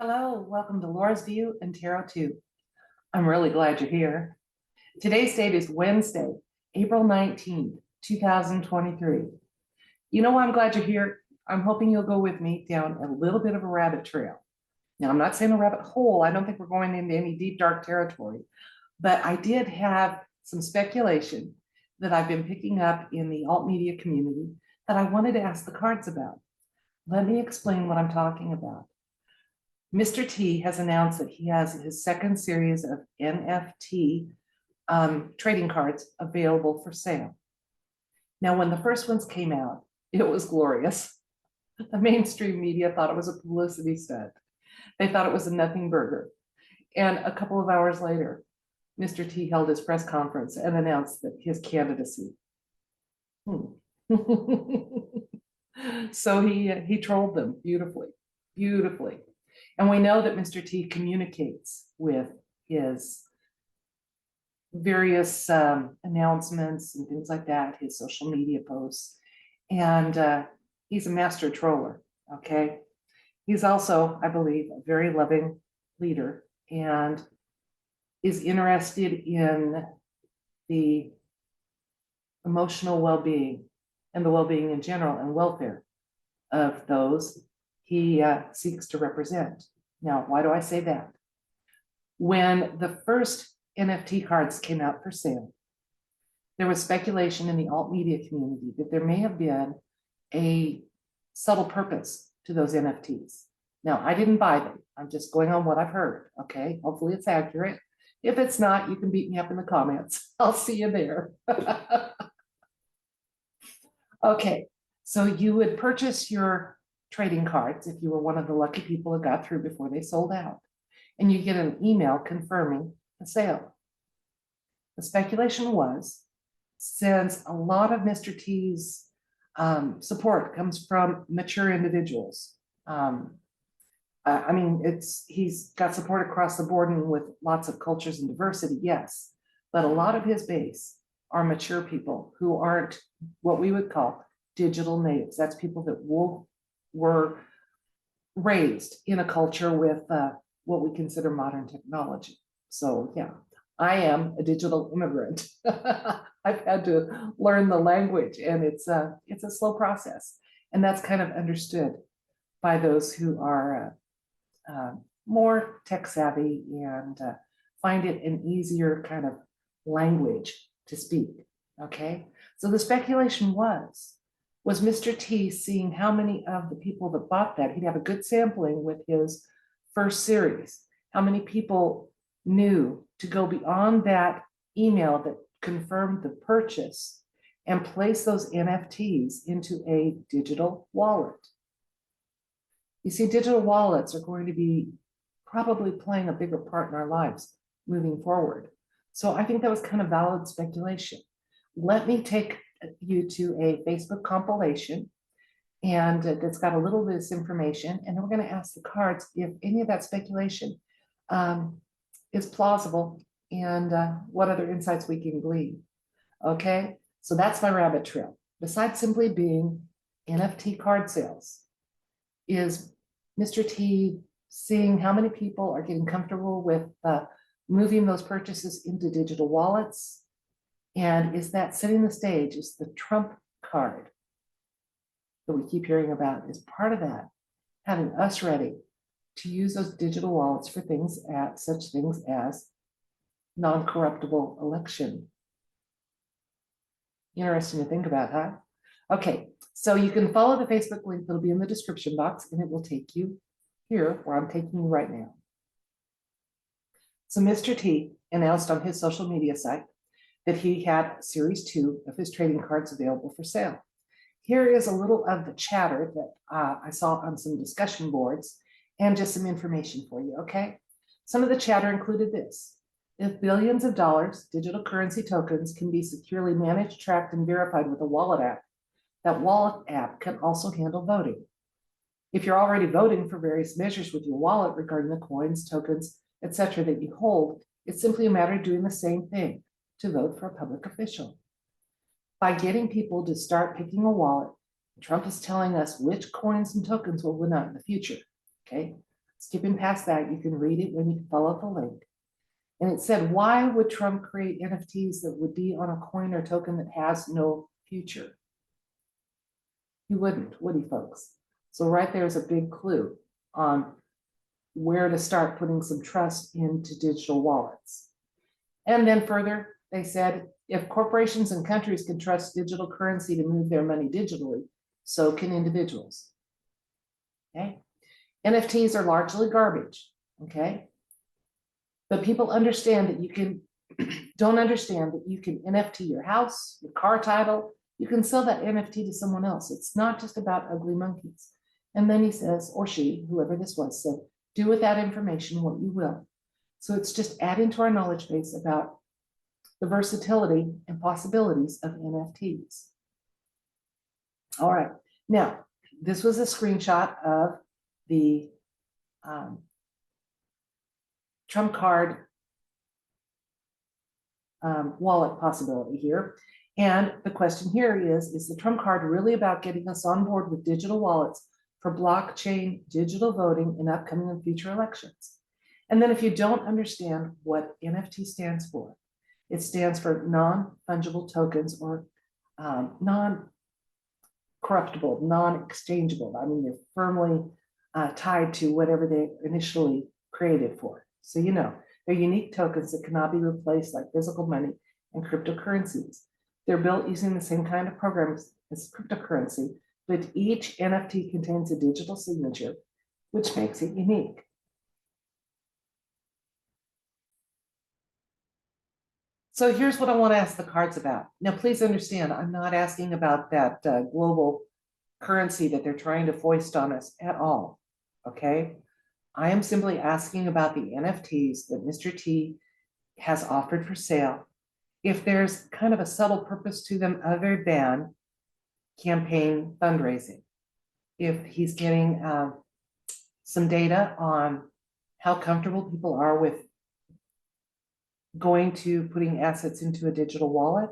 Hello, welcome to Laura's View and Tarot 2. I'm really glad you're here. Today's date is Wednesday, April 19th, 2023. You know why I'm glad you're here? I'm hoping you'll go with me down a little bit of a rabbit trail. Now, I'm not saying a rabbit hole. I don't think we're going into any deep, dark territory, but I did have some speculation that I've been picking up in the alt media community that I wanted to ask the cards about. Let me explain what I'm talking about. Mr. T has announced that he has his second series of NFT trading cards available for sale. Now, when the first ones came out, it was glorious. The mainstream media thought it was a publicity stunt. They thought it was a nothing burger. And a couple of hours later, Mr. T held his press conference and announced that his candidacy. So he trolled them beautifully, beautifully. And we know that Mr. T communicates with his various announcements and things like that, his social media posts. And he's a master troller, okay? He's also, I believe, a very loving leader and is interested in the emotional well-being and the well-being in general and welfare of those he seeks to represent. Now, why do I say that? When the first NFT cards came out for sale, there was speculation in the alt media community that there may have been a subtle purpose to those NFTs. Now, I didn't buy them. I'm just going on what I've heard, okay? Hopefully it's accurate. If it's not, you can beat me up in the comments. I'll see you there. Okay, so you would purchase your trading cards if you were one of the lucky people that got through before they sold out, and you get an email confirming the sale. The speculation was, since a lot of Mr. T's support comes from mature individuals, I mean, he's got support across the board and with lots of cultures and diversity, yes, but a lot of his base are mature people who aren't what we would call digital natives. That's people that were raised in a culture with what we consider modern technology. So yeah, I am a digital immigrant. I've had to learn the language, and it's a slow process, and that's kind of understood by those who are more tech savvy and find it an easier kind of language to speak. Okay, so the speculation was Mr. T seeing how many of the people that bought that, he'd have a good sampling with his first series, how many people knew to go beyond that email that confirmed the purchase and place those NFTs into a digital wallet. You see, digital wallets are going to be probably playing a bigger part in our lives moving forward. So I think that was kind of valid speculation. Let me take you to a Facebook compilation, and it's got a little bit of this information, and then we're going to ask the cards if any of that speculation is plausible and what other insights we can glean. Okay, so that's my rabbit trail. Besides simply being NFT card sales, is Mr. T seeing how many people are getting comfortable with moving those purchases into digital wallets? And is that setting the stage? Is the Trump card that we keep hearing about, is part of that, having us ready to use those digital wallets for things at such things as non-corruptible election? Interesting to think about, huh? Okay, so you can follow the Facebook link that'll be in the description box, and it will take you here where I'm taking you right now. So Mr. T announced on his social media site that he had series 2 of his trading cards available for sale. Here is a little of the chatter that I saw on some discussion boards and just some information for you, okay? Some of the chatter included this: if billions of dollars digital currency tokens can be securely managed, tracked, and verified with a wallet app, that wallet app can also handle voting. If you're already voting for various measures with your wallet regarding the coins, tokens, etc. that you hold, it's simply a matter of doing the same thing to vote for a public official. By getting people to start picking a wallet, Trump is telling us which coins and tokens will win out in the future. Okay, Skipping past that, you can read it when you follow the link. And it said, why would Trump create NFTs that would be on a coin or token that has no future? He wouldn't, would he, folks? So right there is a big clue on where to start putting some trust into digital wallets. And then further, they said, if corporations and countries can trust digital currency to move their money digitally, so can individuals. Okay. NFTs are largely garbage. Okay. But people understand that you can, don't understand that you can NFT your house, your car title, you can sell that NFT to someone else. It's not just about ugly monkeys. And then he says, or she, whoever this was, said, do with that information what you will. So it's just adding to our knowledge base about the versatility and possibilities of NFTs. All right, now, this was a screenshot of the Trump card wallet possibility here. And the question here is the Trump card really about getting us on board with digital wallets for blockchain digital voting in upcoming and future elections? And then if you don't understand what NFT stands for, it stands for non-fungible tokens or non-corruptible, non-exchangeable. I mean, they're firmly tied to whatever they initially created for. So, you know, they're unique tokens that cannot be replaced like physical money and cryptocurrencies. They're built using the same kind of programs as cryptocurrency, but each NFT contains a digital signature, which makes it unique. So here's what I want to ask the cards about. Now, please understand, I'm not asking about that global currency that they're trying to foist on us at all, okay? I am simply asking about the NFTs that Mr. T has offered for sale. If there's kind of a subtle purpose to them other than campaign fundraising. If he's getting some data on how comfortable people are with going to putting assets into a digital wallet,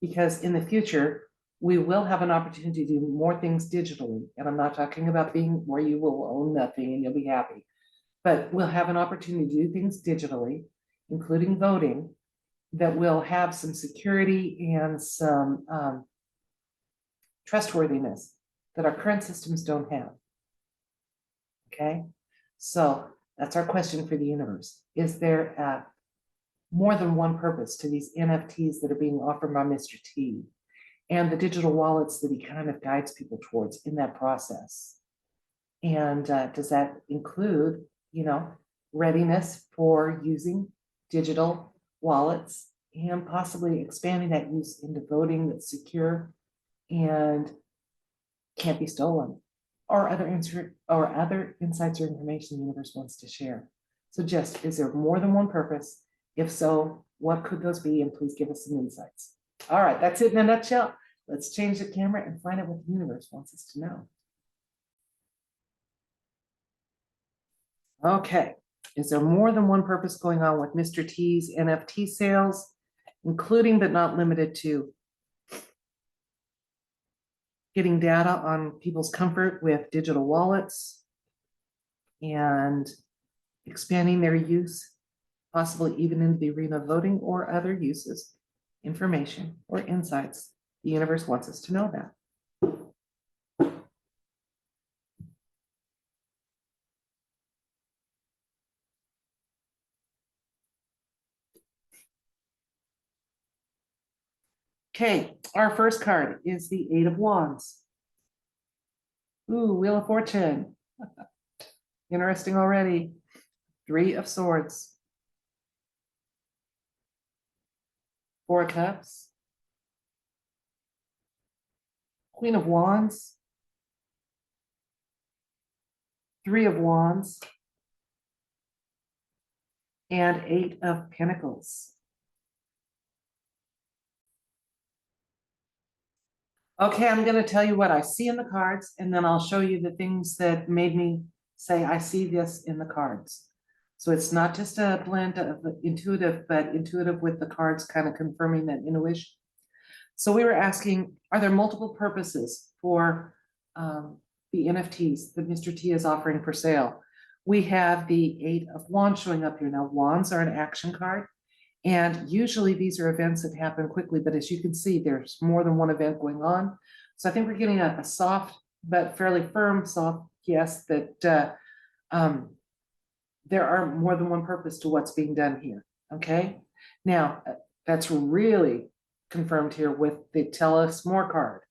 because in the future, we will have an opportunity to do more things digitally. And I'm not talking about being where you will own nothing and you'll be happy, but we'll have an opportunity to do things digitally, including voting, that will have some security and some trustworthiness that our current systems don't have. Okay, so that's our question for the universe. Is there more than one purpose to these NFTs that are being offered by Mr. T and the digital wallets that he kind of guides people towards in that process? And does that include, you know, readiness for using digital wallets and possibly expanding that use into voting that's secure and can't be stolen, or other insights or information the universe wants to share? So just, is there more than one purpose? If so, what could those be? And please give us some insights. All right, that's it in a nutshell. Let's change the camera and find out what the universe wants us to know. Okay, is there more than one purpose going on with Mr. T's NFT sales, including but not limited to getting data on people's comfort with digital wallets and expanding their use, possibly even into the arena of voting or other uses, information, or insights the universe wants us to know about? Okay, our first card is the Eight of Wands. Ooh, Wheel of Fortune. Interesting already. Three of Swords. Four of Cups. Queen of Wands. Three of Wands. And Eight of Pentacles. Okay, I'm going to tell you what I see in the cards, and then I'll show you the things that made me say I see this in the cards. So it's not just a blend of intuitive, but intuitive with the cards kind of confirming that intuition. So we were asking, are there multiple purposes for the NFTs that Mr. T is offering for sale? We have the Eight of Wands showing up here. Now, wands are an action card, and usually these are events that happen quickly, but as you can see, there's more than one event going on. So I think we're getting a soft but fairly firm soft yes that there are more than one purpose to what's being done here. Okay, now that's really confirmed here with the tell us more card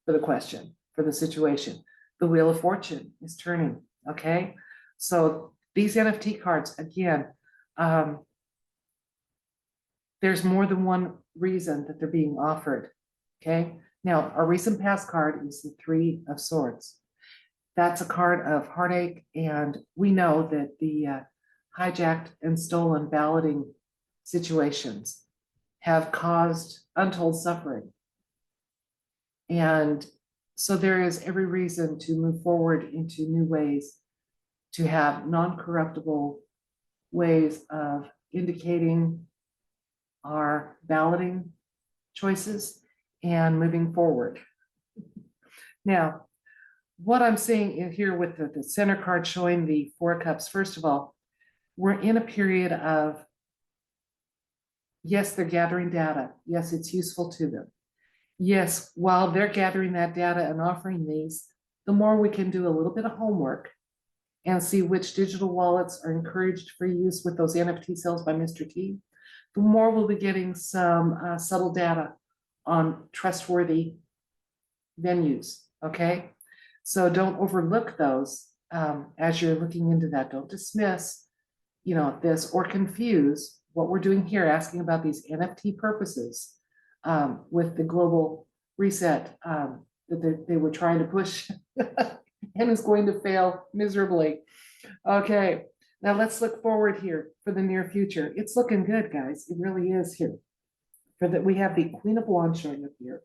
for the question, for the situation. The Wheel of Fortune is turning. Okay, so these NFT cards, again, there's more than one reason that they're being offered. Okay, now our recent past card is the Three of Swords. That's a card of heartache, and we know that the hijacked and stolen balloting situations have caused untold suffering. And so there is every reason to move forward into new ways, to have non-corruptible ways of indicating our balloting choices and moving forward. Now, what I'm seeing in here with the center card showing the Four of Cups, first of all, we're in a period of, yes, they're gathering data. Yes, it's useful to them. Yes, while they're gathering that data and offering these, the more we can do a little bit of homework and see which digital wallets are encouraged for use with those NFT sales by Mr. T, the more we'll be getting some subtle data on trustworthy venues, okay? So don't overlook those as you're looking into that. Don't dismiss, this or confuse what we're doing here, asking about these NFT purposes with the global reset that they were trying to push and is going to fail miserably. Okay, now let's look forward here for the near future. It's looking good, guys. It really is here. For that, we have the Queen of Wands showing up here.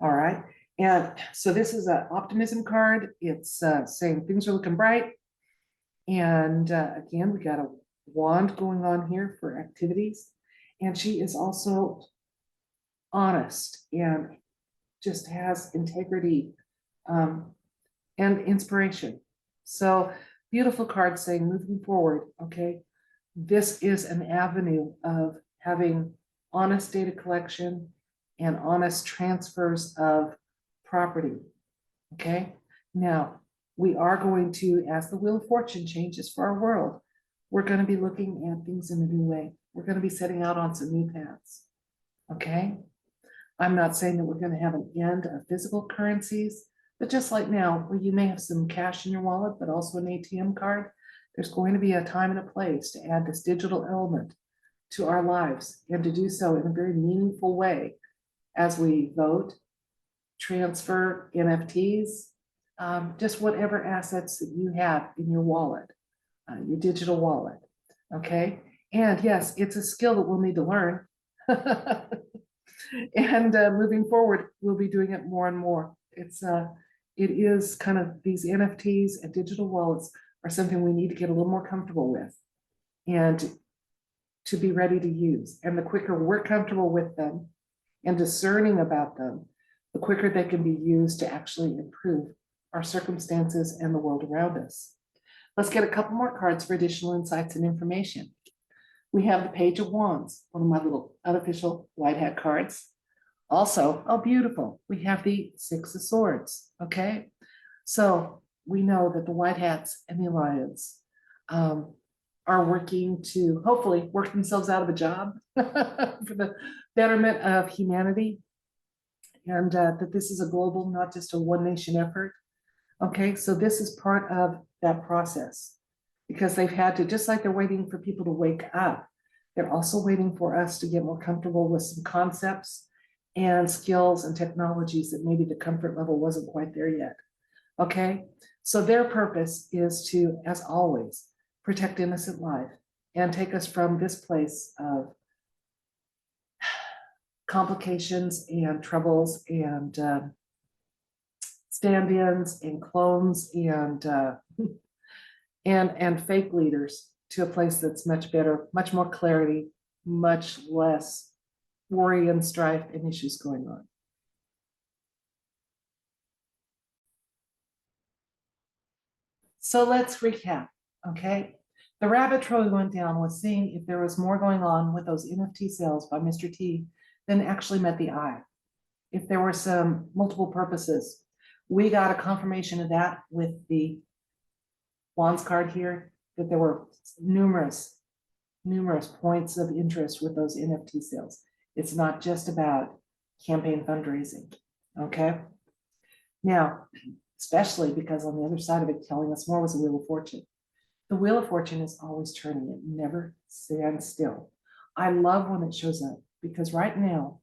All right. And so this is an optimism card. It's saying things are looking bright. And again, we got a wand going on here for activities. And she is also honest and just has integrity and inspiration. So beautiful card saying moving forward, okay? This is an avenue of having honest data collection and honest transfers of property, okay? Now, we are going to, as the Wheel of Fortune changes for our world, we're going to be looking at things in a new way. We're going to be setting out on some new paths, okay? I'm not saying that we're going to have an end of physical currencies, but just like now, where you may have some cash in your wallet, but also an ATM card, there's going to be a time and a place to add this digital element to our lives and to do so in a very meaningful way as we vote, transfer NFTs, just whatever assets that you have in your wallet, your digital wallet, okay? And yes, it's a skill that we'll need to learn. And moving forward, we'll be doing it more and more. It is kind of these NFTs and digital wallets are something we need to get a little more comfortable with and to be ready to use. And the quicker we're comfortable with them and discerning about them, the quicker they can be used to actually improve our circumstances and the world around us. Let's get a couple more cards for additional insights and information. We have the Page of Wands, one of my little unofficial white hat cards. Also, oh, beautiful, we have the Six of Swords, okay? So we know that the White Hats and the Alliance are working to hopefully work themselves out of a job for the betterment of humanity, and that this is a global, not just a one nation effort. Okay, so this is part of that process because they've had to, just like they're waiting for people to wake up, they're also waiting for us to get more comfortable with some concepts and skills and technologies that maybe the comfort level wasn't quite there yet. Okay, so their purpose is to, as always, protect innocent life and take us from this place of complications and troubles and stand-ins and clones and fake leaders to a place that's much better, much more clarity, much less worry and strife and issues going on. So let's recap. Okay. The rabbit trail we went down was seeing if there was more going on with those NFT sales by Mr. T than actually met the eye. If there were some multiple purposes, we got a confirmation of that with the Wands card here, that there were numerous points of interest with those NFT sales. It's not just about campaign fundraising, okay? Now, especially because on the other side of it, telling us more was the Wheel of Fortune. The Wheel of Fortune is always turning, it never stands still. I love when it shows up because right now,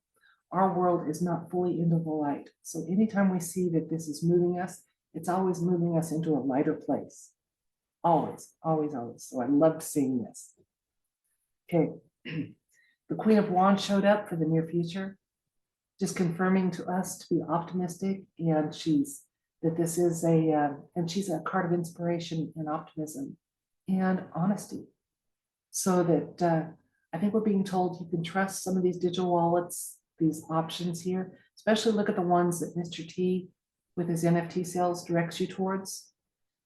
our world is not fully into the light. So anytime we see that this is moving us, it's always moving us into a lighter place. Always, always, always. So I loved seeing this. Okay, the Queen of Wands showed up for the near future, just confirming to us to be optimistic, and that this is and she's a card of inspiration and optimism and honesty. So that I think we're being told you can trust some of these digital wallets, these options here, especially look at the ones that Mr. T with his NFT sales directs you towards.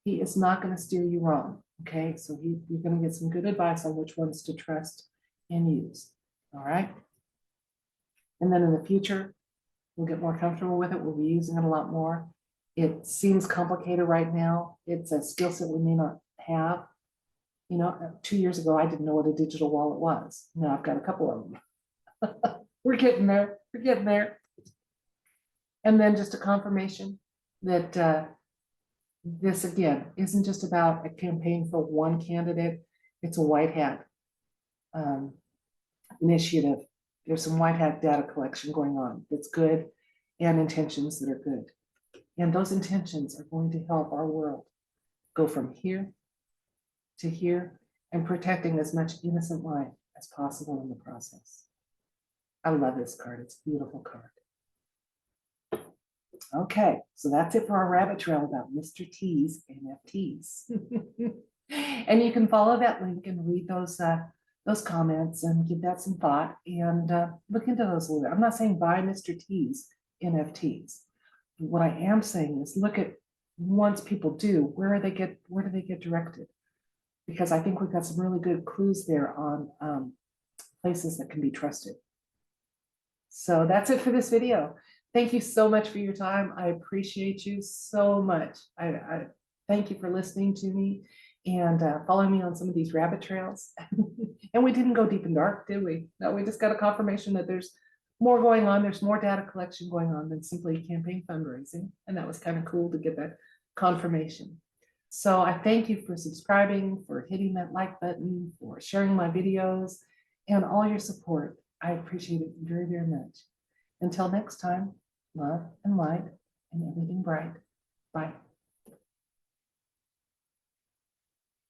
He is not going to steer you wrong. Okay, so you're going to get some good advice on which ones to trust and use. All right. And then in the future, we'll get more comfortable with it. We'll be using it a lot more. It seems complicated right now. It's a skill set we may not have. You know, 2 years ago, I didn't know what a digital wallet was. Now I've got a couple of them. We're getting there. We're getting there. And then just a confirmation that this, again, isn't just about a campaign for one candidate. It's a white hat initiative. There's some white hat data collection going on that's good and intentions that are good. And those intentions are going to help our world go from here to here and protecting as much innocent life as possible in the process. I love this card. It's a beautiful card. Okay, so that's it for our rabbit trail about Mr. T's NFTs. And you can follow that link and read those comments and give that some thought and look into those a little bit. I'm not saying buy Mr. T's NFTs. What I am saying is look at, once people do, where do they get directed? Because I think we've got some really good clues there on places that can be trusted. So that's it for this video. Thank you so much for your time. I appreciate you so much. I thank you for listening to me and following me on some of these rabbit trails. And we didn't go deep and dark, did we? No, we just got a confirmation that there's more going on. There's more data collection going on than simply campaign fundraising. And that was kind of cool to get that confirmation. So I thank you for subscribing, for hitting that like button, for sharing my videos, and all your support. I appreciate it very, very much. Until next time, love and light and everything bright. Bye.